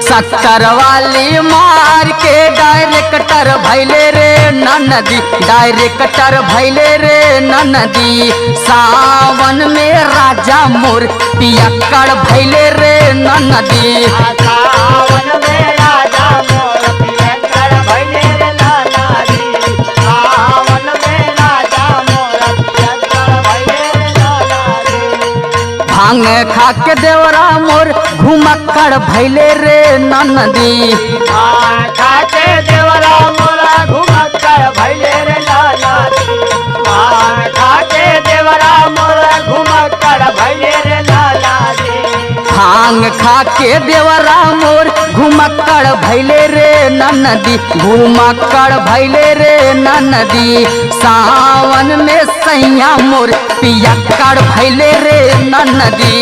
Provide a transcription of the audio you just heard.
शक्कर वाली मार के डायरेक्टर भैले रे ननदी, डायरेक्टर भैले रे ननदी। सावन में राजा मोर पियक्कड़ भैले रे ननदी। सावन में राजा मोर पियक्कड़ भैले रे ननदी। सावन में राजा मोर पियक्कड़ भैले रे ननदी। भांग खा के देवरा मोर घुमक्कड़ भैले रे ननदी। खा के देवरा मोरा घुमक्कड़ भैले रे ननदी। खा के देवरा मोरा घुमक्कड़ भैले रे ननदी। भांग खा के देवरा मोर घुमक्कड़ भैले रे ननदी, घुमक्कड़ भैले रे ननदी। सावन में सैया मोर पियक्कड़ भैले रे ननदी।